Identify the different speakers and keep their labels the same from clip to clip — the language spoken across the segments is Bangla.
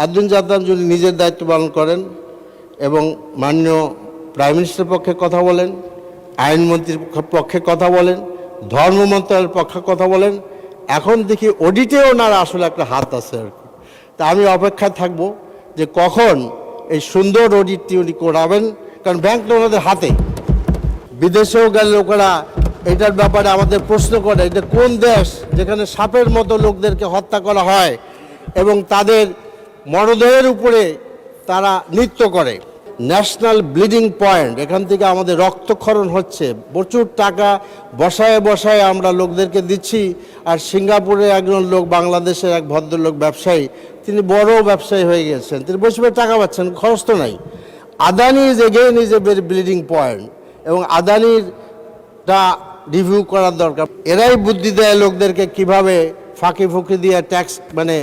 Speaker 1: আব্দুল জাদ্দান যদি নিজের দায়িত্ব পালন করেন এবং মাননীয় প্রাইম মিনিস্টারের পক্ষে কথা বলেন, আইনমন্ত্রীর পক্ষে কথা বলেন, ধর্ম মন্ত্রণালয়ের পক্ষে কথা বলেন, এখন দেখি অডিটেও ওনার আসলে একটা হাত আছে আর কি। তা আমি অপেক্ষায় থাকবো যে কখন এই সুন্দর অডিটটি উনি করাবেন, কারণ ব্যাংকটা ওনাদের হাতে। বিদেশেও গেলে লোকেরা এটার ব্যাপারে আমাদের প্রশ্ন করে, এটা কোন দেশ যেখানে সাপের মতো লোকদেরকে হত্যা করা হয় এবং তাদের মরদেহের উপরে তারা নৃত্য করে। ন্যাশনাল ব্লিডিং পয়েন্ট, এখান থেকে আমাদের রক্তক্ষরণ হচ্ছে, প্রচুর টাকা বসায় বসায় আমরা লোকদেরকে দিচ্ছি। আর সিঙ্গাপুরে একজন লোক, বাংলাদেশের এক ভদ্রলোক ব্যবসায়ী, তিনি বড় ব্যবসায়ী হয়ে গেছেন, তিনি বসে বসে টাকা পাচ্ছেন, খরচ তো নাই। Adani is again is a bleeding point, এবং আদানিরটা রিভিউ করার দরকার। এরাই বুদ্ধি দেয় লোকদেরকে কিভাবে ফাঁকি ফুঁকি দিয়ে ট্যাক্স মানে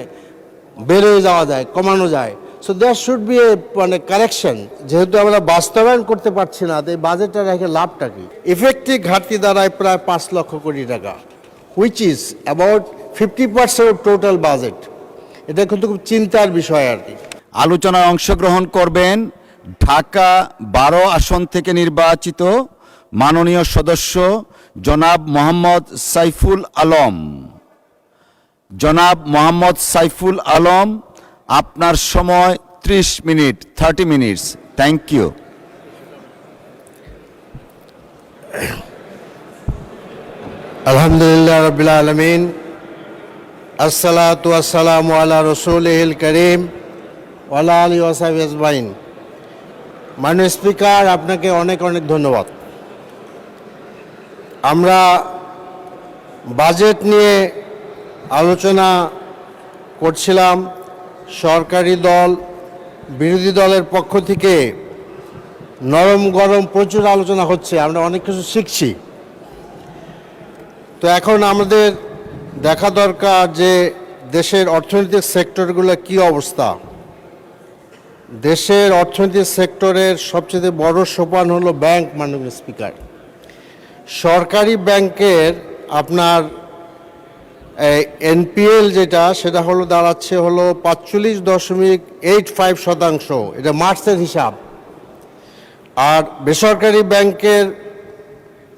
Speaker 1: বেড়ে যাওয়া যায়, কমানো যায়। So that should B A correction. যেহেতু আমরা বাস্তবায়ন করতে পারছি না, তো এই বাজেটটা রেখে লাভটা কি? ইফেক্টিভ ঘাটতি দাঁড়ায় প্রায় 5 লক্ষ কোটি টাকা, which is about 50% of total budget. এটা কিন্তু খুব চিন্তার বিষয় আর কি।
Speaker 2: আলোচনায় অংশগ্রহণ করবেন ঢাকা 12 আসন থেকে নির্বাচিত মাননীয় সদস্য জনাব মোহাম্মদ সাইফুল আলম। জনাব মোহাম্মদ সাইফুল আলম, আপনার সময় 30 মিনিট, 30 মিনিটস। Thank you.
Speaker 1: আলহামদুলিল্লাহ রাব্বিল আলামিন, আসসালাতু আসসালামু আলা রাসূলিল কারীম ওয়া আলা আলিহি ওয়া সাহবিহি আজমাইন। মাননীয় স্পিকার, আপনাকে অনেক অনেক ধন্যবাদ। আমরা বাজেট নিয়ে আলোচনা করছিলাম। সরকারি দল, বিরোধী দলের পক্ষ থেকে নরম গরম প্রচুর আলোচনা হচ্ছে, আমরা অনেক কিছু শিখছি। তো এখন আমাদের দেখা দরকার যে দেশের অর্থনৈতিক সেক্টরগুলো কি অবস্থা। দেশের অর্থনৈতিক সেক্টরের সবচেয়ে বড় সোপান হলো ব্যাংক। মাননীয় স্পিকার, সরকারি ব্যাংকের আপনার এনপিএল যেটা, সেটা হলো দাঁড়াচ্ছে হলো 45.85%। এটা মার্চের হিসাব। আর বেসরকারি ব্যাংকের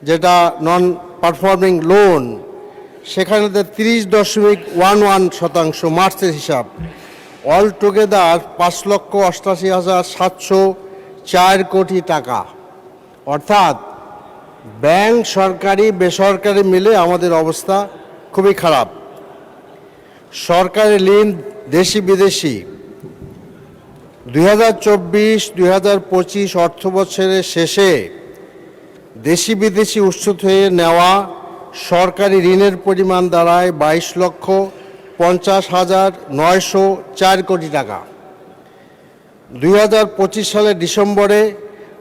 Speaker 1: যেটা নন পারফর্মিং লোন, সেখানে 30.11% মার্চের হিসাব। অল টুগেদার 5,88,704 কোটি টাকা। অর্থাৎ ব্যাংক, সরকারি বেসরকারি মিলে আমাদের অবস্থা খুবই খারাপ। সরকারি ঋণ দেশি বিদেশি 2024-2025 অর্থ বছরের শেষে দেশি বিদেশি উৎস থেকে নেওয়া সরকারি ঋণের পরিমাণ দাঁড়ায় 22,50,904 কোটি টাকা। 2025 সালের ডিসেম্বরে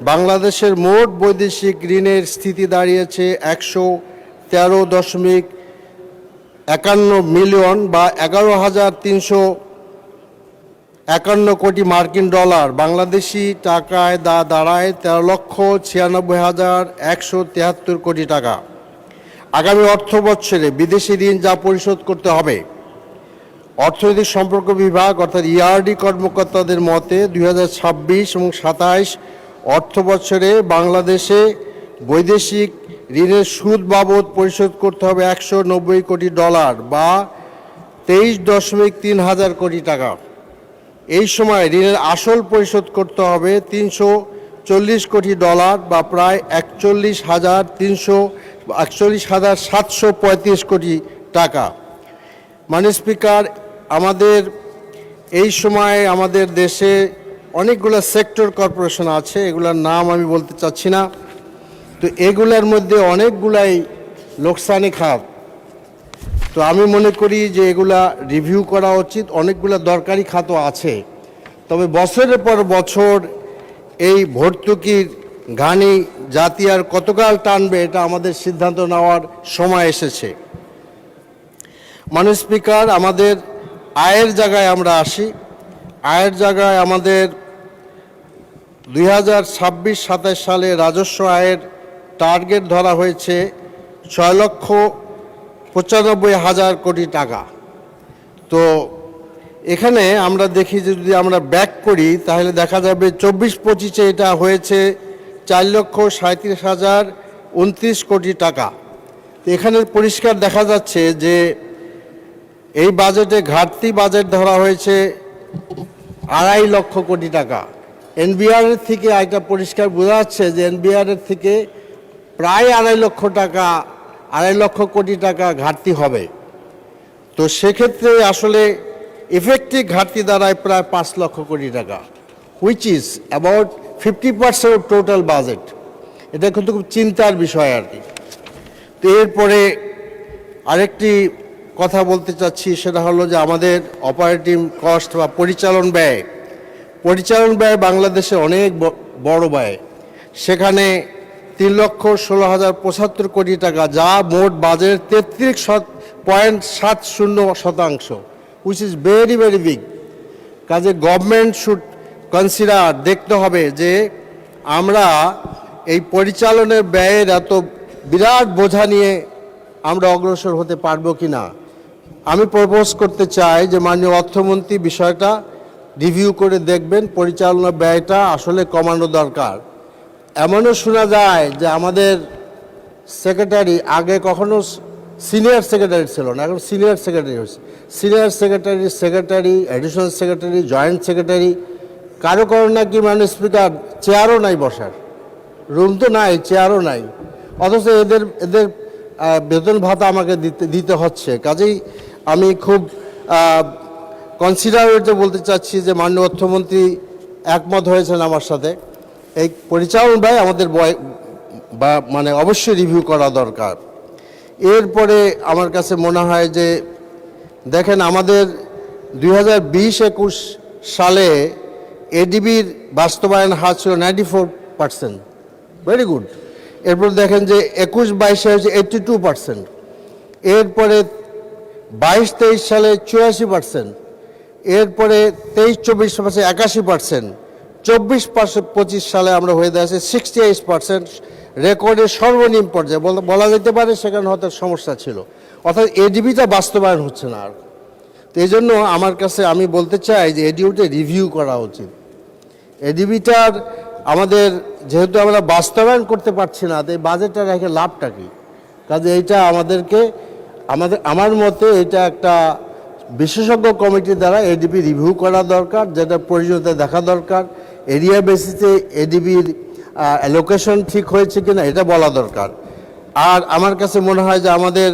Speaker 1: বাংলাদেশের মোট বৈদেশিক ঋণের স্থিতি দাঁড়িয়েছে 113.51 মিলিয়ন বা 11,351 কোটি মার্কিন ডলার। বাংলাদেশি টাকায় দাঁড়ায় 13,96,173 কোটি টাকা। আগামী অর্থ বছরে বিদেশি ঋণ যা পরিশোধ করতে হবে, অর্থনৈতিক সম্পর্ক বিভাগ অর্থাৎ ইআরডি কর্মকর্তাদের মতে 2026 এবং 27 অর্থ বছরে বাংলাদেশে বৈদেশিক ঋণের সুদ বাবদ পরিশোধ করতে হবে 190 কোটি ডলার বা 23.3 হাজার কোটি টাকা। এই সময় ঋণের আসল পরিশোধ করতে হবে 340 কোটি ডলার বা প্রায় 41,735 কোটি টাকা। মাননীয় স্পিকার, আমাদের এই সময় আমাদের দেশে অনেকগুলো সেক্টর কর্পোরেশন আছে, এগুলোর নাম আমি বলতে চাচ্ছি না। তো এগুলোর মধ্যে অনেকগুলাই লোকসানি খাত। তো আমি মনে করি যে এগুলা রিভিউ করা উচিত। অনেকগুলো দরকারি খাতও আছে, তবে বছরের পর বছর এই ভর্তুকির ঘানি জাতি আর কতকাল টানবে, এটা আমাদের সিদ্ধান্ত নেওয়ার সময় এসেছে। মাননীয় স্পিকার, আমাদের আয়ের জায়গায় আমরা আসি। আয়ের জায়গায় আমাদের 2026-27 সালে রাজস্ব আয়ের টার্গেট ধরা হয়েছে 6,95,000 কোটি টাকা। তো এখানে আমরা দেখি যে যদি আমরা ব্যাক করি তাহলে দেখা যাবে 24-25-এ এটা হয়েছে 4,37,029 কোটি টাকা। তো এখানে পরিষ্কার দেখা যাচ্ছে যে এই বাজেটে ঘাটতি বাজেট ধরা হয়েছে 2.5 লক্ষ কোটি টাকা। এনবিআর এর থেকে এটা পরিষ্কার বোঝা যাচ্ছে যে এনবিআর এর থেকে প্রায় 2.5 লক্ষ কোটি টাকা ঘাটতি হবে। তো সেক্ষেত্রে আসলে ইফেক্টিভ ঘাটতি দাঁড়ায় প্রায় 5 লক্ষ কোটি টাকা, which is about 50% of total budget. এটা কিন্তু খুব চিন্তার বিষয় আর কি। তো এরপরে আরেকটি কথা বলতে চাচ্ছি, সেটা হলো যে আমাদের অপারেটিং কস্ট বা পরিচালন ব্যয় বাংলাদেশে অনেক বড় ব্যয়। সেখানে 3,16,075 কোটি টাকা, যা মোট বাজেটের 33.70%, which is very very big. কাজে গভর্নমেন্ট শুড কনসিডার, দেখতে হবে যে আমরা এই পরিচালনের ব্যয়ের এত বিরাট বোঝা নিয়ে আমরা অগ্রসর হতে পারবো কি না। আমি প্রপোজ করতে চাই যে মাননীয় অর্থমন্ত্রী বিষয়টা রিভিউ করে দেখবেন, পরিচালনা ব্যয়টা আসলে কমানো দরকার। এমনও শোনা যায় যে আমাদের সেক্রেটারি, আগে কখনো সিনিয়র সেক্রেটারি ছিল না, এখন সিনিয়র সেক্রেটারি হয়েছে। Senior secretary, additional secretary, joint secretary, কারো নাকি মানে স্পিকার চেয়ারও নাই বসার, রুম তো নাই, চেয়ারও নাই, অথচ এদের বেতন ভাতা আমাকে দিতে হচ্ছে। কাজেই আমি খুব কনসিডারেটে বলতে চাচ্ছি যে মাননীয় অর্থমন্ত্রী একমত হয়েছেন আমার সাথে, এই পরিচালন ব্যয় আমাদের মানে অবশ্যই রিভিউ করা দরকার। এরপরে আমার কাছে মনে হয় যে দেখেন আমাদের 2020-21 সালে এডিবির বাস্তবায়ন হার ছিল 94%, ভেরি গুড। এরপর দেখেন যে 21-22 হয়েছে 82%, এরপরে 22-23 সালে 84%, এরপরে 23-24 81%, 24-25 সালে আমরা হয়ে যাচ্ছে 68%, রেকর্ডের সর্বনিম্ন পর্যায়ে বলা যেতে পারে। সেখানে হয়তো সমস্যা ছিল, অর্থাৎ এডিবিটা বাস্তবায়ন হচ্ছে না আর। তো এই জন্য আমার কাছে আমি বলতে চাই যে এডিবিটা রিভিউ করা উচিত। এডিবিটার আমাদের যেহেতু আমরা বাস্তবায়ন করতে পারছি না, তো এই বাজেটটা রেখে লাভটা কি? কাজে এইটা আমাদেরকে আমার মতে এটা একটা বিশেষজ্ঞ কমিটি দ্বারা এডিবি রিভিউ করা দরকার, যেটা প্রয়োজনীয়তা দেখা দরকার। এরিয়া বেসিসে এডিবির অ্যালোকেশন ঠিক হয়েছে কিনা এটা বলা দরকার। আর আমার কাছে মনে হয় যে আমাদের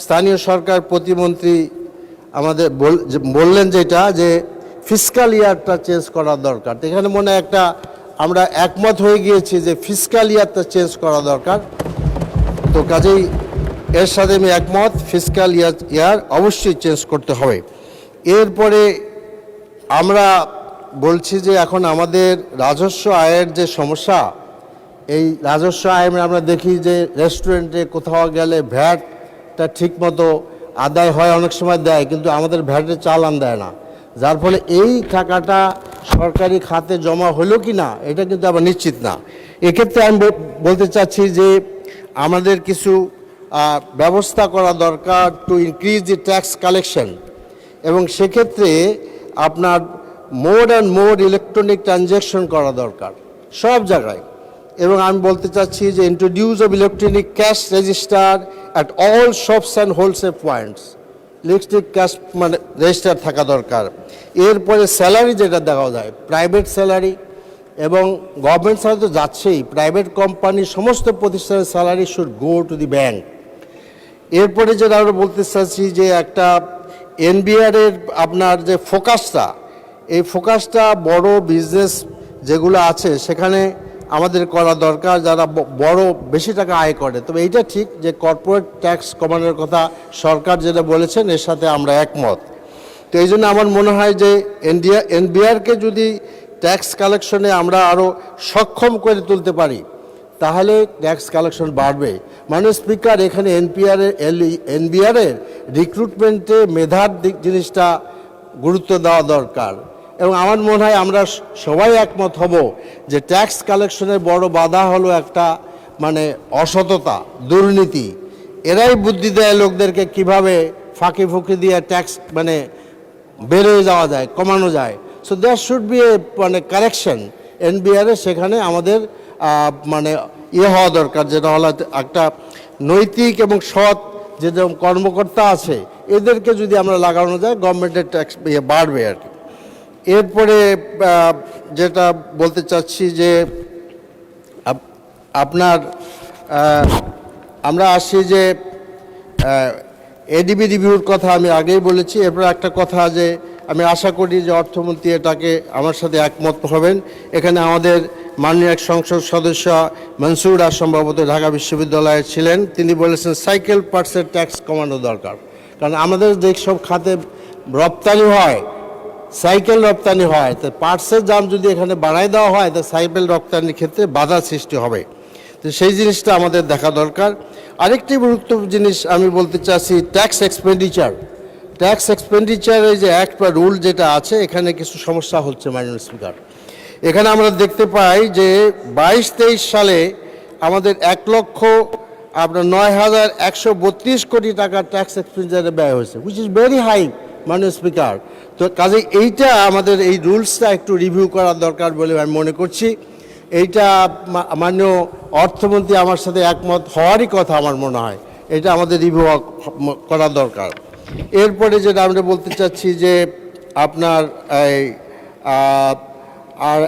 Speaker 1: স্থানীয় সরকার প্রতিমন্ত্রী আমাদের বললেন যেটা, যে ফিসকাল ইয়ারটা চেঞ্জ করা দরকার। তো এখানে মনে হয় একটা আমরা একমত হয়ে গিয়েছি যে ফিসকাল ইয়ারটা চেঞ্জ করা দরকার। তো কাজেই এর সাথে আমি একমত, ফিসকাল ইয়ার অবশ্যই চেঞ্জ করতে হবে। এরপরে আমরা বলছি যে এখন আমাদের রাজস্ব আয়ের যে সমস্যা, এই রাজস্ব আয় আমরা দেখি যে রেস্টুরেন্টে কোথাও গেলে ভ্যাটটা ঠিকমতো আদায় হয়, অনেক সময় দেয়, কিন্তু আমাদের ভ্যাটের চালান দেয় না, যার ফলে এই টাকাটা সরকারি খাতে জমা হলো কি না এটা কিন্তু আবার নিশ্চিত না। এক্ষেত্রে আমি বলতে চাচ্ছি যে আমাদের কিছু ব্যবস্থা করা দরকার to increase the tax collection, এবং সেক্ষেত্রে আপনার more and more electronic transaction করা দরকার সব জায়গায়। এবং আমি বলতে চাচ্ছি যে introduce of electronic cash register at all shops and wholesale points, electric cash মানে রেজিস্টার থাকা দরকার। এরপরে স্যালারি যেটা দেওয়া যায়, প্রাইভেট স্যালারি এবং গভর্নমেন্ট স্যালারি তো যাচ্ছেই, প্রাইভেট কোম্পানি সমস্ত প্রতিষ্ঠানের salary should go to the bank. এরপরে যেটা আমরা বলতে চাচ্ছি যে একটা এনবিআরের আপনার যে ফোকাসটা, এই ফোকাসটা বড় বিজনেস যেগুলো আছে সেখানে আমাদের করা দরকার, যারা বড় বেশি টাকা আয় করে। তবে এইটা ঠিক যে কর্পোরেট ট্যাক্স কমানোর কথা সরকার যেটা বলেছেন এর সাথে আমরা একমত। তো এই জন্য আমার মনে হয় যে এনবিআরকে যদি ট্যাক্স কালেকশনে আমরা আরও সক্ষম করে তুলতে পারি তাহলে ট্যাক্স কালেকশন বাড়বে। মাননীয় স্পিকার, এখানে এনবিআরের রিক্রুটমেন্টে মেধার জিনিসটা গুরুত্ব দেওয়া দরকার। এবং আমার মনে হয় আমরা সবাই একমত হব যে ট্যাক্স কালেকশনের বড় বাধা হলো একটা মানে অসততা, দুর্নীতি। এরাই বুদ্ধি দেয় লোকদেরকে কিভাবে ফাঁকি ফুঁকি দিয়ে ট্যাক্স বেড়ে যাওয়া যায়, কমানো যায়। So that should B A মানে কারেকশন এনবিআরে, সেখানে আমাদের মানে হওয়া দরকার, যেটা হলো একটা নৈতিক এবং সৎ যে কর্মকর্তা আছে এদেরকে যদি আমরা লাগানো যায় গভর্নমেন্টের ট্যাক্স বাড়বে আর কি। এরপরে যেটা বলতে চাচ্ছি যে আপনার আমরা আসি যে এডিবি রিভিউর কথা আমি আগেই বলেছি। এরপর একটা কথা যে আমি আশা করি যে অর্থমন্ত্রী এটাকে আমার সাথে একমত হবেন। এখানে আমাদের মাননীয় এক সংসদ সদস্য মনসুর সম্ভবত ঢাকা বিশ্ববিদ্যালয়ে ছিলেন, তিনি বলেছেন সাইকেল পার্টসের ট্যাক্স কমানো দরকার। কারণ আমাদের যেসব খাতে রপ্তানি হয়, সাইকেল রপ্তানি হয়, তো পার্টসের দাম যদি এখানে বাড়াই দেওয়া হয় তো সাইকেল রপ্তানির ক্ষেত্রে বাধা সৃষ্টি হবে। তো সেই জিনিসটা আমাদের দেখা দরকার। আরেকটি গুরুত্বপূর্ণ জিনিস আমি বলতে চাচ্ছি ট্যাক্স এক্সপেন্ডিচার। ট্যাক্স এক্সপেন্ডিচারের যে অ্যাক্ট বা রুল যেটা আছে, এখানে কিছু সমস্যা হচ্ছে মাননীয় স্পিকার। এখানে আমরা দেখতে পাই যে 22-23 সালে আমাদের 1,09,132 কোটি টাকা ট্যাক্স এক্সপেন্ডিচারে ব্যয় হয়েছে, হুইচ ইজ ভেরি হাই মাননীয় স্পিকার। তো কাজে এইটা আমাদের এই রুলসটা একটু রিভিউ করার দরকার বলে আমি মনে করছি। এইটা মাননীয় অর্থমন্ত্রী আমার সাথে একমত হওয়ারই কথা আমার মনে হয়, এটা আমাদের রিভিউ করা দরকার। এরপরে যেটা আমরা বলতে চাচ্ছি যে আপনার এই আর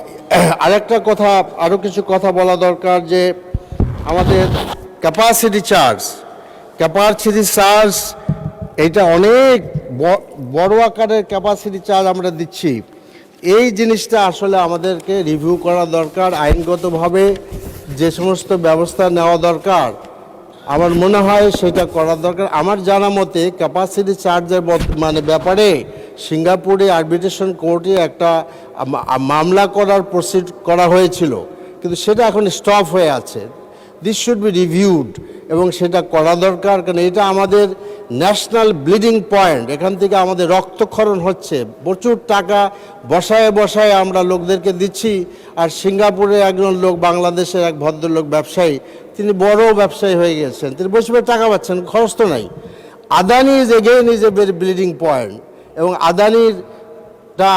Speaker 1: আরেকটা কথা, আরও কিছু কথা বলা দরকার যে আমাদের ক্যাপাসিটি চার্জ এইটা অনেক বড় আকারের ক্যাপাসিটি চার্জ আমরা দিচ্ছি। এই জিনিসটা আসলে আমাদেরকে রিভিউ করা দরকার, আইনগতভাবে যে সমস্ত ব্যবস্থা নেওয়া দরকার আমার মনে হয় সেটা করা দরকার। আমার জানা মতে ক্যাপাসিটি চার্জের মানে ব্যাপারে সিঙ্গাপুরে আরবিট্রেশন কোর্টে একটা মামলা প্রসিড করা হয়েছিল, কিন্তু সেটা এখন স্টপ হয়ে আছে। দিস শুড বি রিভিউড এবং সেটা করা দরকার, কারণ এটা আমাদের ন্যাশনাল ব্লিডিং পয়েন্ট। এখান থেকে আমাদের রক্তক্ষরণ হচ্ছে, প্রচুর টাকা বসায় আমরা লোকদেরকে দিচ্ছি। আর সিঙ্গাপুরে একজন লোক, বাংলাদেশের এক ভদ্রলোক ব্যবসায়ী, তিনি বড় ব্যবসায়ী হয়ে গেছেন, তিনি বসে টাকা পাচ্ছেন, খরচ তো নাই। Adani is a very bleeding point এবং আদানিরটা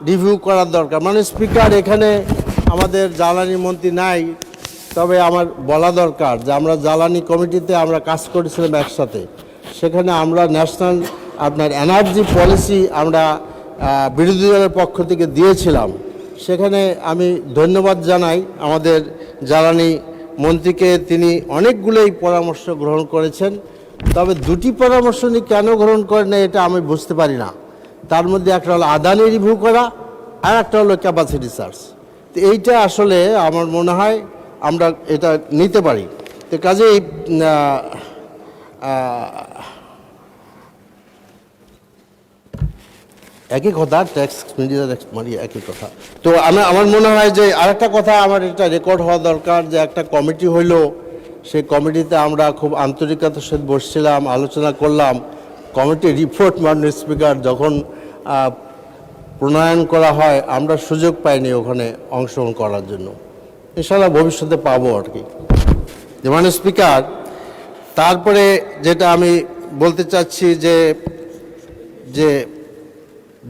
Speaker 1: রিভিউ করার দরকার। মানে স্পিকার, এখানে আমাদের জ্বালানি মন্ত্রী নাই, তবে আমার বলা দরকার যে আমরা জ্বালানি কমিটিতে আমরা কাজ করেছিলাম একসাথে। সেখানে আমরা ন্যাশনাল আপনার এনার্জি পলিসি আমরা বিরোধী দলের পক্ষ থেকে দিয়েছিলাম। সেখানে আমি ধন্যবাদ জানাই আমাদের জ্বালানি মন্ত্রীকে, তিনি অনেকগুলোই পরামর্শ গ্রহণ করেছেন। তবে দুটি পরামর্শ উনি কেন গ্রহণ করেন না এটা আমি বুঝতে পারি না। তার মধ্যে একটা হলো আদানি রিভিউ করা, আর একটা হলো ক্যাপাসিটি চার্জ। তো এইটা আসলে আমার মনে হয় আমরা এটা নিতে পারি। তো কাজেই একই কথা, ট্যাক্স এক্সপেন্ডিচার একই কথা। তো আমার মনে হয় যে আরেকটা কথা আমার এটা রেকর্ড হওয়া দরকার যে একটা কমিটি হইলো, সেই কমিটিতে আমরা খুব আন্তরিকতার সাথে বসছিলাম, আলোচনা করলাম। কমিটি রিপোর্ট মাননীয় স্পিকার যখন প্রণয়ন করা হয় আমরা সুযোগ পাইনি ওখানে অংশগ্রহণ করার জন্য, ইনশাআল্লাহ ভবিষ্যতে পাবো আর কি। মাননীয় স্পিকার, তারপরে যেটা আমি বলতে চাচ্ছি যে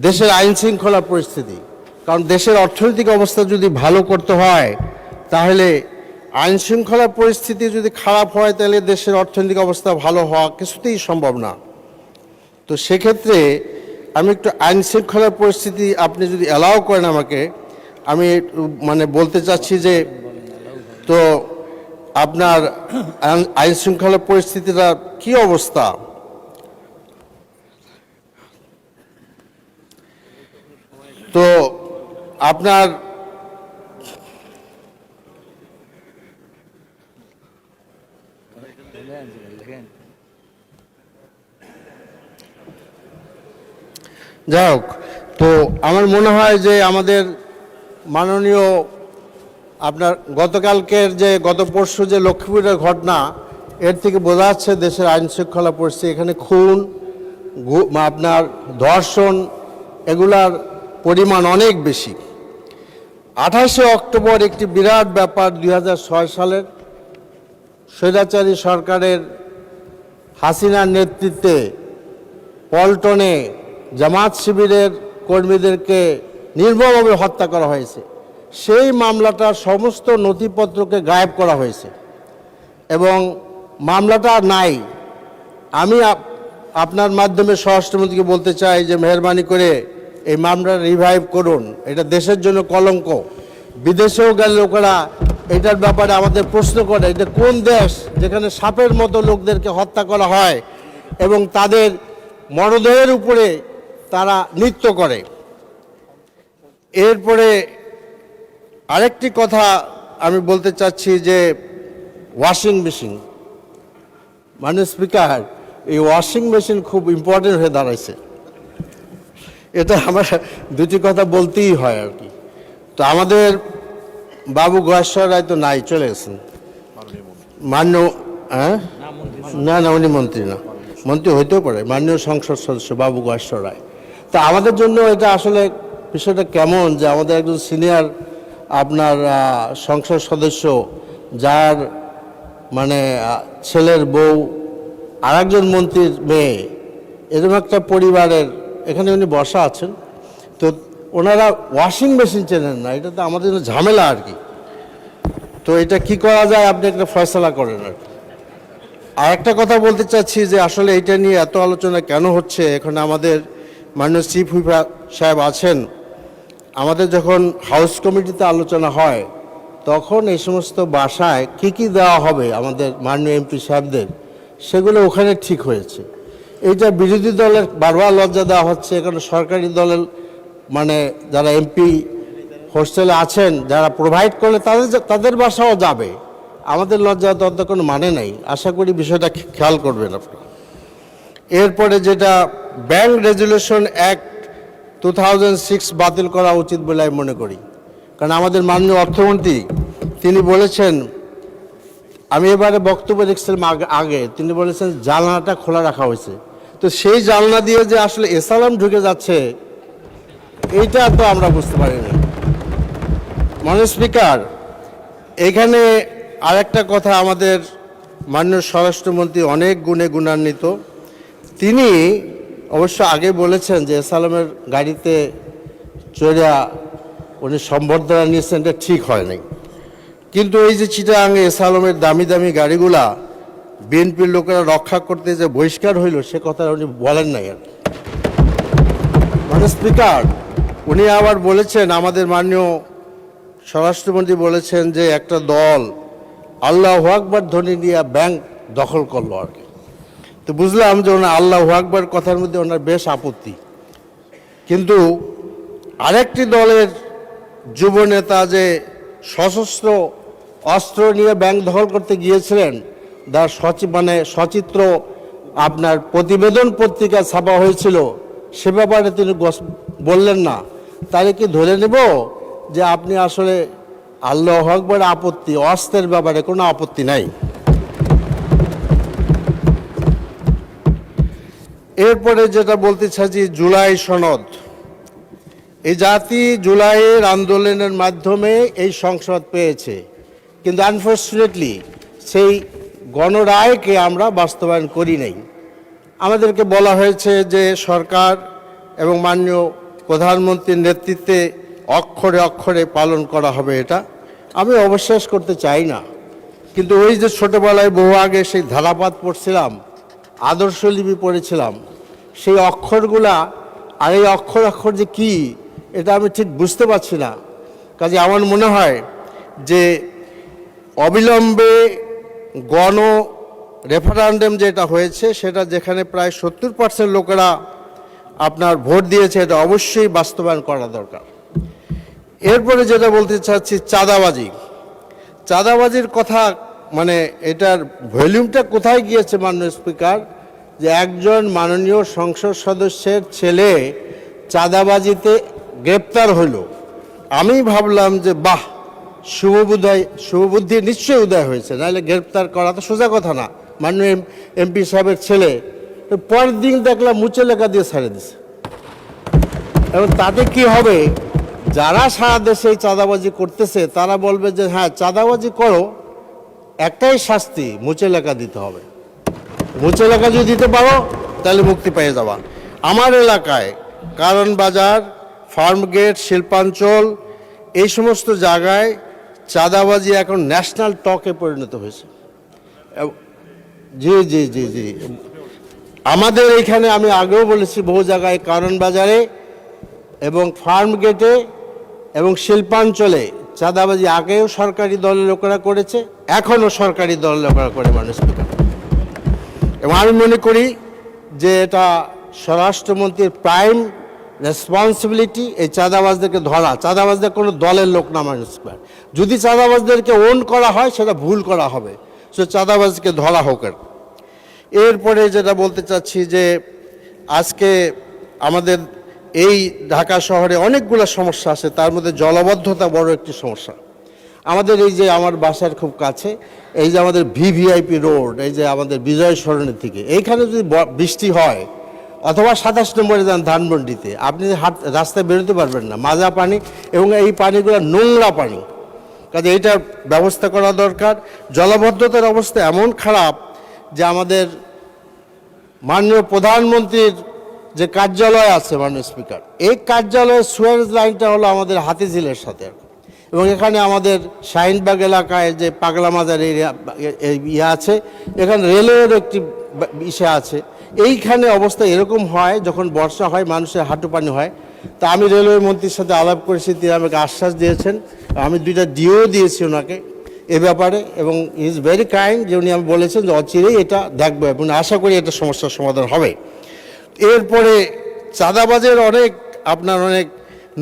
Speaker 1: দেশের আইন শৃঙ্খলা পরিস্থিতি, কারণ দেশের অর্থনৈতিক অবস্থা যদি ভালো করতে হয় তাহলে আইন শৃঙ্খলা পরিস্থিতি যদি খারাপ হয় তাহলে দেশের অর্থনৈতিক অবস্থা ভালো হওয়া কিছুতেই সম্ভব না। তো সেক্ষেত্রে আমি একটু আইন শৃঙ্খলার পরিস্থিতি আপনি যদি অ্যালাউ করেন আমাকে, আমি মানে বলতে চাচ্ছি যে তো আপনার আইন শৃঙ্খলা পরিস্থিতিটা কি অবস্থা? তো আপনার যাই হোক, তো আমার মনে হয় যে আমাদের মাননীয় আপনার গতকালকের যে গত পরশু যে লক্ষ্মীপুরের ঘটনা, এর থেকে বোঝা যাচ্ছে দেশের আইন শৃঙ্খলা পরিস্থিতি। এখানে খুন, আপনার ধর্ষণ, এগুলার পরিমাণ অনেক বেশি। 28শে অক্টোবর একটি বিরাট ব্যাপার, 2006 সালের স্বৈরাচারী সরকারের হাসিনার নেতৃত্বে পল্টনে জামাত শিবিরের কর্মীদেরকে নির্মমভাবে হত্যা করা হয়েছে, সেই মামলাটার সমস্ত নথিপত্রকে গায়েব করা হয়েছে এবং মামলাটা আর নাই। আমি আপনার মাধ্যমে স্বরাষ্ট্রমন্ত্রীকে বলতে চাই যে মেহরবানি করে এই মামলাটা রিভাইভ করুন। এটা দেশের জন্য কলঙ্ক। বিদেশেও গেলে লোকেরা এটার ব্যাপারে আমাদের প্রশ্ন করে, এটা কোন দেশ যেখানে সাপের মতো লোকদেরকে হত্যা করা হয় এবং তাদের মরদেহের উপরে তারা নৃত্য করে। এরপরে আরেকটি কথা আমি বলতে চাচ্ছি যে ওয়াশিং মেশিন, মানে স্পিকার, এই ওয়াশিং মেশিন খুব ইম্পর্টেন্ট হয়ে দাঁড়াইছে। এটা আমার দুটি কথা বলতেই হয় আর কি। তো আমাদের বাবু গয়েশ্বর রায় তো নাই, চলে গেছেন। হ্যাঁ, না না, উনি মন্ত্রী না, মন্ত্রী হইতেও পারে, মাননীয় সংসদ সদস্য বাবু গয়েশ্বর রায়। তা আমাদের জন্য এটা আসলে বিষয়টা কেমন যে আমাদের একজন সিনিয়র আপনার সংসদ সদস্য, যার মানে ছেলের বউ আরেকজন মন্ত্রীর মেয়ে, এরকম একটা পরিবারের এখানে উনি বসা আছেন, তো ওনারা ওয়াশিং মেশিন চেনেন না। এটা তো আমাদের জন্য ঝামেলা আর কি। তো এটা কি করা যায়, আপনি একটা ফয়সলা করেন আর কি। আর একটা কথা বলতে চাচ্ছি যে আসলে এটা নিয়ে এত আলোচনা কেন হচ্ছে। এখানে আমাদের মাননীয় চিফ হুইপ সাহেব আছেন। আমাদের যখন হাউস কমিটিতে আলোচনা হয় তখন এই সমস্ত বাসায় কি কি দেওয়া হবে আমাদের মাননীয় এমপি সাহেবদের, সেগুলো ওখানে ঠিক হয়েছে। এইটা বিরোধী দলের বারবার লজ্জা দেওয়া হচ্ছে। এখানে সরকারি দলের মানে যারা এমপি হোস্টেলে আছেন, যারা প্রোভাইড করলে তাদের বাসাও যাবে। আমাদের লজ্জা দেওয়ার কোনো মানে নাই। আশা করি বিষয়টা খেয়াল করবেন আপনারা। এরপরে যেটা ব্যাংক রেজুলেশন অ্যাক্ট 2006 বাতিল করা উচিত বলে আমি মনে করি। কারণ আমাদের মাননীয় অর্থমন্ত্রী তিনি বলেছেন, আমি এবারে বক্তব্য দেখছিলাম আগে, তিনি বলেছেন জানলাটা খোলা রাখা হয়েছে। তো সেই জানলা দিয়ে যে আসলে এসালাম ঢুকে যাচ্ছে এইটা তো আমরা বুঝতে পারিনি। মাননীয় স্পিকার, এখানে আরেকটা কথা, আমাদের মাননীয় স্বরাষ্ট্রমন্ত্রী অনেক গুণে গুণান্বিত। তিনি অবশ্য আগে বলেছেন যে এসালামের গাড়িতে চড়া উনি সম্বর্ধনা নিয়েছেন, এটা ঠিক হয় নাই। কিন্তু এই যে চিটাগাঙে এসালামের দামি দামি গাড়িগুলা বিএনপির লোকেরা রক্ষা করতে যে বহিষ্কার হইল, সে কথা উনি বলেন নাই আর। মানে স্পিকার, উনি আবার বলেছেন, আমাদের মাননীয় স্বরাষ্ট্রমন্ত্রী বলেছেন যে একটা দল আল্লাহু আকবার ধ্বনি নিয়ে ব্যাংক দখল করলো আর কি। তো বুঝলাম যে ওনার আল্লাহু আকবার কথার মধ্যে ওনার বেশ আপত্তি। কিন্তু আরেকটি দলের যুব নেতা যে সশস্ত্র অস্ত্র নিয়ে ব্যাংক দখল করতে গিয়েছিলেন, তার সচিত্র আপনার প্রতিবেদন পত্রিকা ছাপা হয়েছিল, সে ব্যাপারে তিনি বললেন না। তাহলে কি ধরে নেব যে আপনি আসলে আল্লাহু আকবার আপত্তি, অস্ত্রের ব্যাপারে কোনো আপত্তি নাই? এরপরে যেটা বলতে চাইছি, জুলাই সনদ। এই জাতি জুলাইয়ের আন্দোলনের মাধ্যমে এই সংসদ পেয়েছে, কিন্তু আনফর্চুনেটলি সেই গণরায়কে আমরা বাস্তবায়ন করি নাই। আমাদেরকে বলা হয়েছে যে সরকার এবং মাননীয় প্রধানমন্ত্রীর নেতৃত্বে অক্ষরে অক্ষরে পালন করা হবে। এটা আমি অবিশ্বাস করতে চাই না। কিন্তু ওই যে ছোটোবেলায় বহু আগে সেই ধারাপাত পড়ছিলাম, আদর্শলিপি পড়েছিলাম, সেই অক্ষরগুলা আর এই অক্ষর অক্ষর যে কী, এটা আমি ঠিক বুঝতে পারছি না। কাজে আমার মনে হয় যে অবিলম্বে গণ রেফারেন্ডাম যেটা হয়েছে, সেটা যেখানে প্রায় 70% লোকেরা আপনার ভোট দিয়েছে, এটা অবশ্যই বাস্তবায়ন করা দরকার। এরপরে যেটা বলতে চাচ্ছি, চাঁদাবাজি। চাঁদাবাজির কথা, মানে এটার ভলিউমটা কোথায় গিয়েছে মাননীয় স্পিকার, যে একজন মাননীয় সংসদ সদস্যের ছেলে চাঁদাবাজিতে গ্রেপ্তার হলো। আমি ভাবলাম যে বাহ, শুভবুদ্ধি নিশ্চয়ই উদয় হয়েছে, নাহলে গ্রেপ্তার করা তো সোজা কথা না। মাননীয় এমপি সাহেবের ছেলে, পরের দিন দেখলাম মুচে লেখা দিয়ে ছেড়ে দিছে। এবং তাতে কি হবে, যারা সারা দেশে এই চাঁদাবাজি করতেছে তারা বলবে যে হ্যাঁ চাঁদাবাজি করো, একটাই শাস্তি, মুচে লেখা দিতে হবে। মুচে লেখা যদি দিতে পারো তাহলে মুক্তি পেয়ে যাবা। আমার এলাকায় কারণ বাজার, ফার্মগেট, শিল্পাঞ্চল এই সমস্ত জায়গায় চাঁদাবাজি এখন ন্যাশনাল টকে পরিণত হয়েছে। জি জি জি জি আমাদের এইখানে আমি আগেও বলেছি বহু জায়গায় কারণ বাজারে এবং ফার্মগেটে এবং শিল্পাঞ্চলে চাঁদাবাজি আগেও সরকারি দলের লোকেরা করেছে, এখনও সরকারি দলের লোকেরা করে মানুষ। এবং আমি মনে করি যে এটা স্বরাষ্ট্রমন্ত্রীর প্রাইম রেসপন্সিবিলিটি এই চাঁদাবাজদেরকে ধরা। চাঁদাবাজদের কোনো দলের লোক না মানুষ। যদি চাঁদাবাজদেরকে ওন করা হয় সেটা ভুল করা হবে, সে চাঁদাবাজকে ধরা হোক। এরপরে যেটা বলতে চাচ্ছি যে আজকে আমাদের এই ঢাকা শহরে অনেকগুলো সমস্যা আছে, তার মধ্যে জলাবদ্ধতা বড় একটি সমস্যা। আমাদের এই যে আমার বাসার খুব কাছে এই যে আমাদের ভিভিআইপি রোড, এই যে আমাদের বিজয় সরণির থেকে এইখানে যদি বৃষ্টি হয় অথবা 27 নম্বরে যান ধানমন্ডিতে, আপনি রাস্তায় বেরোতে পারবেন না, মাজা পানি এবং এই পানিগুলো নোংরা পানি। কাজে এইটার ব্যবস্থা করা দরকার। জলাবদ্ধতার অবস্থা এমন খারাপ যে আমাদের মাননীয় প্রধানমন্ত্রীর যে কার্যালয় আছে মাননীয় স্পিকার, এই কার্যালয়ের সুয়েজ লাইনটা হলো আমাদের হাতিঝিলের সাথে, এবং এখানে আমাদের শাহিনবাগ এলাকায় যে পাগলা মাজার এরিয়া ইয়ে আছে, এখানে রেলওয়ের একটি ইসে আছে। এইখানে অবস্থা এরকম হয় যখন বর্ষা হয় মানুষের হাঁটু পানি হয়। তা আমি রেলওয়ে মন্ত্রীর সাথে আলাপ করেছি, তিনি আমাকে আশ্বাস দিয়েছেন, আমি 2টা ডিও দিয়েছি ওনাকে এ ব্যাপারে, এবং হি ইজ ভেরি কাইন্ড যে উনি আমি বলেছেন যে অচিরেই এটা দেখবো এবং আশা করি এটা সমস্যার সমাধান হবে। এরপরে চাঁদাবাজের অনেক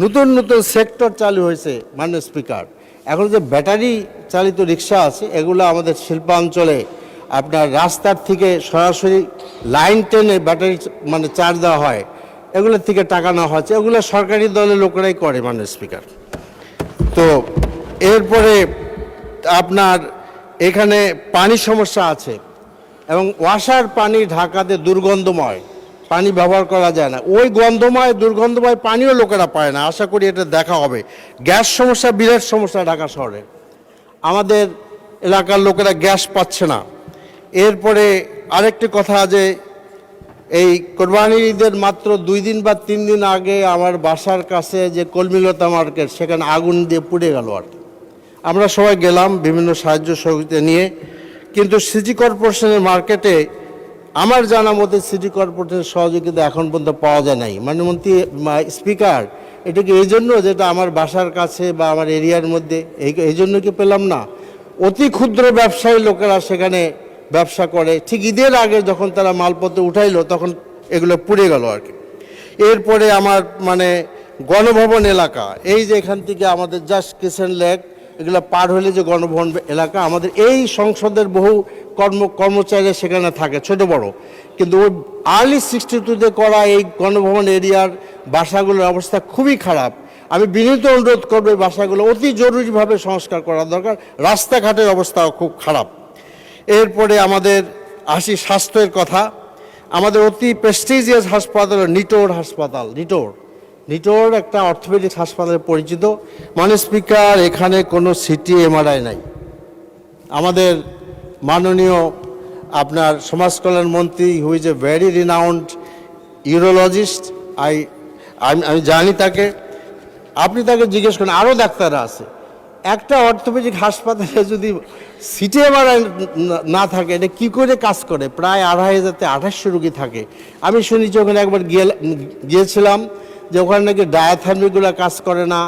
Speaker 1: নতুন নতুন সেক্টর চালু হয়েছে মাননীয় স্পিকার। এখন যে ব্যাটারি চালিত রিক্সা আছে এগুলো আমাদের শিল্পাঞ্চলে আপনার রাস্তার থেকে সরাসরি লাইন টেনে ব্যাটারি চার্জ দেওয়া হয়, এগুলোর থেকে টাকা নেওয়া হচ্ছে, এগুলো সরকারি দলের লোকেরাই করে মাননীয় স্পিকার। তো এরপরে আপনার এখানে পানি সমস্যা আছে এবং ওয়াসার পানি ঢাকাতে দুর্গন্ধময়, পানি ব্যবহার করা যায় না। ওই দুর্গন্ধময় পানিও লোকেরা পায় না। আশা করি এটা দেখা হবে। গ্যাস সমস্যা বিরাট সমস্যা ঢাকা শহরে, আমাদের এলাকার লোকেরা গ্যাস পাচ্ছে না। এরপরে আরেকটি কথা যে এই কোরবানির ঈদের মাত্র 2 দিন বা 3 দিন আগে আমার বাসার কাছে যে কলমিলতা মার্কেট, সেখানে আগুন দিয়ে পুড়ে গেল। আর আমরা সবাই গেলাম বিভিন্ন সাহায্য সহযোগিতা নিয়ে, কিন্তু সিটি কর্পোরেশনের মার্কেটে আমার জানা মতে সিটি কর্পোরেশনের সহযোগিতা এখন পর্যন্ত পাওয়া যায় নাই। মাননীয় স্পিকার, এটা কি এই জন্য যেটা আমার বাসার কাছে বা আমার এরিয়ার মধ্যে, এই জন্য কি পেলাম না? অতি ক্ষুদ্র ব্যবসায়ী লোকেরা সেখানে ব্যবসা করে, ঠিক ঈদের আগে যখন তারা মালপত্র উঠাইলো তখন এগুলো পুড়ে গেল আর কি। এরপরে আমার গণভবন এলাকা, এই যে এখান থেকে আমাদের জাস্ট কিচেন লেক এগুলো পার হলে যে গণভবন এলাকা, আমাদের এই সংসদের বহু কর্মচারী সেখানে থাকে ছোট বড়, কিন্তু ওই আর্লি 62-তে করা এই গণভবন এরিয়ার বাসাগুলোর অবস্থা খুবই খারাপ। আমি বিনীত অনুরোধ করবো এই বাসাগুলো অতি জরুরিভাবে সংস্কার করা দরকার। রাস্তাঘাটের অবস্থাও খুব খারাপ। এরপরে আমাদের আসি স্বাস্থ্যের কথা। আমাদের অতি প্রেস্টিজিয়াস হাসপাতাল নিটোর হাসপাতাল, নিটোর একটা অর্থোপেডিক হাসপাতালে পরিচিত। মাননীয় স্পিকার, এখানে কোনো সিটি এমআরআই নাই। আমাদের মাননীয় আপনার সমাজ কল্যাণ মন্ত্রী who is a very renowned urologist, আমি জানি তাকে, আপনি তাকে জিজ্ঞেস করেন, আরও ডাক্তাররা আছে। একটা অর্থোপেডিক হাসপাতালে যদি সিটি এমআরআই না থাকে, এটা কী করে কাজ করে? প্রায় 2500-2800 রুগী থাকে। আমি শুনেছি ওখানে একবার গিয়েছিলাম যে ওখানে নাকি ডায়াথার্মিকগুলো কাজ করে না,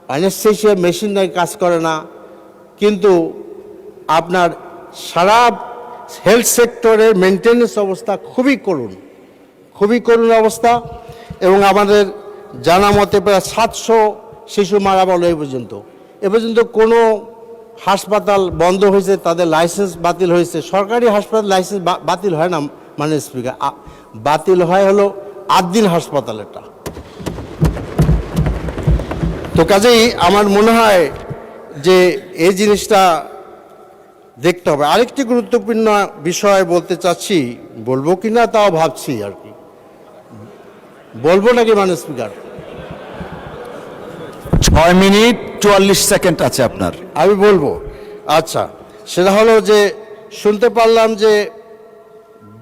Speaker 1: অ্যানেস্থেসিয়া মেশিন নাকি কাজ করে না। কিন্তু আপনার সারা হেলথ সেক্টরের মেনটেন্যান্স অবস্থা খুবই করুণ অবস্থা। এবং আমাদের জানা মতে প্রায় 700 শিশু মারা গেল এ পর্যন্ত কোনো হাসপাতাল বন্ধ হয়েছে, তাদের লাইসেন্স বাতিল হয়েছে। সরকারি হাসপাতাল লাইসেন্স বাতিল হয় না স্পিকার, বাতিল হয় হলো আদ্দিন হাসপাতালেরটা। তো কাজেই আমার মনে হয় যে এই জিনিসটা দেখতে হবে। আরেকটি গুরুত্বপূর্ণ বিষয় বলতে চাচ্ছি, বলবো কি না তাও ভাবছি আর কি, বলবো নাকি মাননীয় স্পিকার?
Speaker 2: 6 মিনিট 44 সেকেন্ড আছে আপনার।
Speaker 1: আমি বলবো। আচ্ছা, সেটা হলো যে শুনতে পারলাম যে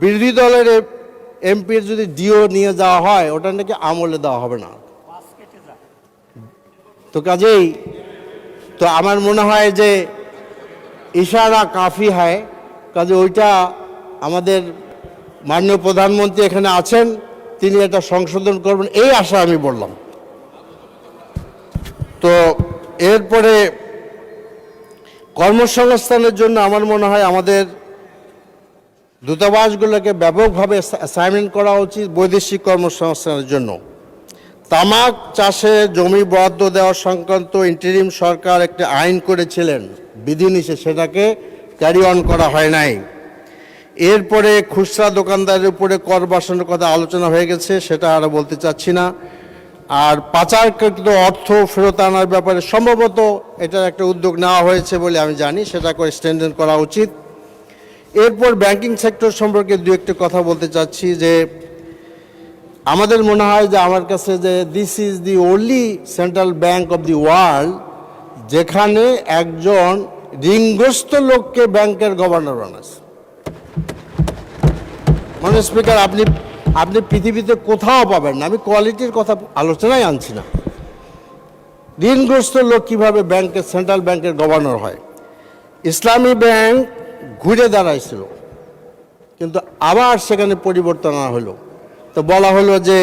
Speaker 1: বিরোধী দলের এমপির যদি ডিও নিয়ে যাওয়া হয় ওটা নাকি আমলে দেওয়া হবে না। তো কাজেই তো আমার মনে হয় যে ইশারা কাফি হয়, কাজে ওইটা আমাদের মাননীয় প্রধানমন্ত্রী এখানে আছেন, তিনি এটা সংশোধন করবেন এই আশা আমি বললাম। তো এরপরে কর্মসংস্থানের জন্য আমার মনে হয় আমাদের দূতাবাসগুলোকে ব্যাপকভাবে অ্যাসাইনমেন্ট করা উচিত বৈদেশিক কর্মসংস্থানের জন্য। তামাক চাষে জমি বরাদ্দ দেওয়া সংক্রান্ত ইন্টারিম সরকার একটা আইন করেছিলেন বিধিনিষেধ, সেটাকে ক্যারি অন করা হয় নাই। এরপরে খুচরা দোকানদারের উপরে কর বসানোর কথা আলোচনা হয়ে গেছে, সেটা আর বলতে চাচ্ছি না। আর পাচারকৃত অর্থ ফেরত আনার ব্যাপারে সম্ভবত এটার একটা উদ্যোগ নেওয়া হয়েছে বলে আমি জানি, সেটা করে স্ট্রেনথেন করা উচিত। এরপর ব্যাংকিং সেক্টর সম্পর্কে দু একটি কথা বলতে চাচ্ছি যে আমাদের মনে হয় যে আমার কাছে যে this is the only central bank of the world যেখানে একজন ঋণগ্রস্ত লোককে ব্যাংকের গভর্নর বানাচ্ছে। মানে স্পিকার, আপনি পৃথিবীতে কোথাও পাবেন না, আমি কোয়ালিটির কথা আলোচনায় আনছি না, ঋণগ্রস্ত লোক কিভাবে ব্যাংকের সেন্ট্রাল ব্যাংকের গভর্নর হয়। ইসলামী ব্যাংক ঘুরে দাঁড়াইছিল, কিন্তু আবার সেখানে পরিবর্তন আনা হলো। তো বলা হলো যে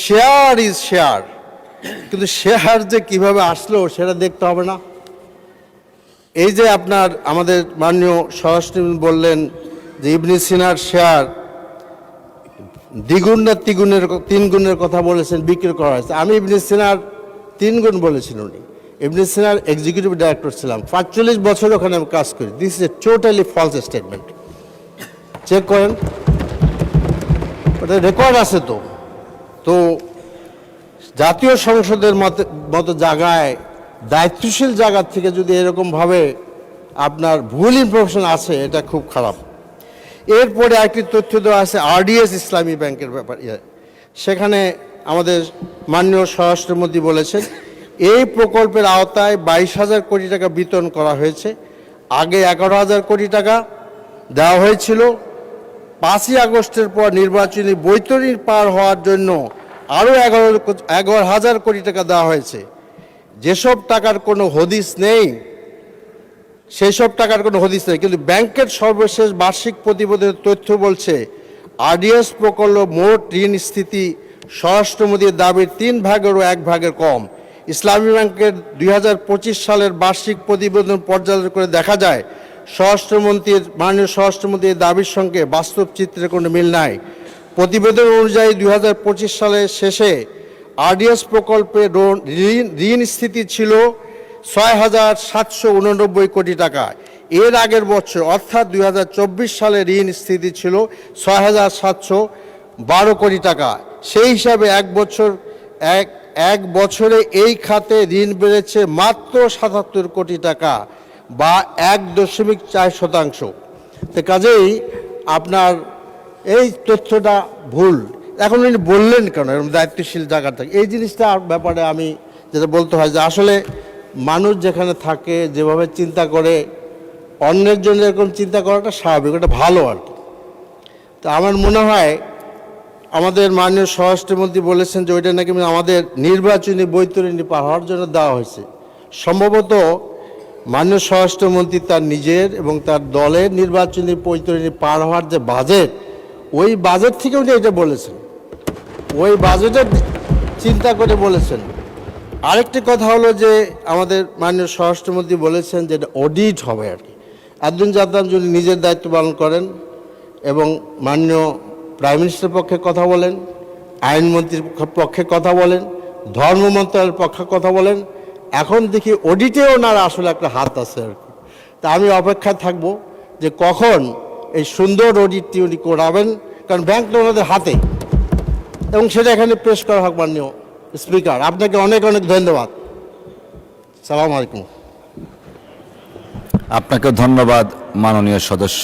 Speaker 1: শেয়ার ইজ শেয়ার, কিন্তু শেয়ার যে কিভাবে আসলো সেটা দেখতে হবে না। এই যে আপনার আমাদের মাননীয় স্বরাষ্ট্রমন্ত্রী বললেন যে ইবনে সিনার শেয়ার দ্বিগুণ না তিন গুণের কথা বলেছেন, বিক্রি করা হয়েছে। আমি ইবনে সিনার 3 গুণ বলেছিল উনি। ইবনে সিনার এক্সিকিউটিভ ডাইরেক্টর ছিলাম, 45 বছর ওখানে আমি কাজ করি। This is a totally false statement, check করেন, ওটা রেকর্ড আছে। তো জাতীয় সংসদের মতো জায়গায় দায়িত্বশীল জায়গা থেকে যদি এরকমভাবে আপনার ভুল ইনফরমেশন আছে, এটা খুব খারাপ। এরপরে একটি তথ্য দেওয়া আছে আরডিএস ইসলামী ব্যাংকের ব্যাপারে, সেখানে আমাদের মাননীয় স্বরাষ্ট্রমন্ত্রী বলেছেন এই প্রকল্পের আওতায় 22,000 কোটি টাকা বিতরণ করা হয়েছে। আগে 11,000 কোটি টাকা দেওয়া হয়েছিল। 5ই আগস্টের পর নির্বাচনী বৈতরণী পার হওয়ার জন্য আরও 11,000 কোটি টাকা দেওয়া হয়েছে। যেসব টাকার কোনো হদিস নেই, সেই সব টাকার কোনো হদিস নেই, কিন্তু ব্যাংকের সর্বশেষ বার্ষিক প্রতিবেদনের তথ্য বলছে আরডিএস প্রকল্প মোট ঋণ স্থিতি স্বরাষ্ট্রমন্ত্রীর দাবির 3 ভাগেরও 1 ভাগের কম। ইসলামী ব্যাংকের 2025 সালের বার্ষিক প্রতিবেদন পর্যালোচনা করে দেখা যায় মাননীয় স্বরাষ্ট্রমন্ত্রীর দাবির সঙ্গে বাস্তব চিত্রের কোনো মিল নাই। প্রতিবেদন অনুযায়ী 2025 সালের শেষে আরডিএস প্রকল্পে ঋণ স্থিতি ছিল 6,789 কোটি টাকা। এর আগের বছর অর্থাৎ 2024 সালে ঋণ স্থিতি ছিল 6,712 কোটি টাকা। সেই হিসাবে এক বছরে এই খাতে ঋণ বেড়েছে মাত্র 77 কোটি টাকা বা 1.4%। তো কাজেই আপনার এই তথ্যটা ভুল। এখন উনি বললেন কেন এরকম দায়িত্বশীল জায়গা থেকে? এই জিনিসটার ব্যাপারে আমি যেটা বলতে হয় যে আসলে মানুষ যেখানে থাকে যেভাবে চিন্তা করে, অন্যের জন্য এরকম চিন্তা করাটা স্বাভাবিক, এটা ভালো আর কি। তো আমার মনে হয় আমাদের মাননীয় স্বরাষ্ট্রমন্ত্রী বলেছেন যে ওইটা নাকি আমাদের নির্বাচনী বৈতরণী পার হওয়ার জন্য দেওয়া হয়েছে। সম্ভবত মাননীয় স্বরাষ্ট্রমন্ত্রী তার নিজের এবং তার দলের নির্বাচনী বৈতরণী পার হওয়ার যে বাজেট, ওই বাজেট থেকে উনি এটা বলেছেন, ওই বাজেটের চিন্তা করে বলেছেন। আরেকটি কথা হলো যে আমাদের মাননীয় স্বরাষ্ট্রমন্ত্রী বলেছেন যে এটা অডিট হবে আর কি। আব্দুল জাদ্দান যদি নিজের দায়িত্ব পালন করেন এবং মাননীয় প্রাইম মিনিস্টারের পক্ষে কথা বলেন, আইনমন্ত্রীর পক্ষে কথা বলেন, ধর্ম মন্ত্রণালয়ের পক্ষে কথা বলেন, এখন দেখি অডিটেও ওনার আসলে একটা হাত আছে আর কি। তা আমি অপেক্ষায় থাকব যে কখন এই সুন্দর অডিটটি উনি করাবেন, কারণ ব্যাংকটা ওনাদের হাতে, এবং সেটা এখানে পেশ করা হোক। মাননীয় স্পিকার, আপনাকে অনেক অনেক ধন্যবাদ। সালাম আলাইকুম।
Speaker 2: আপনাকে ধন্যবাদ মাননীয় সদস্য।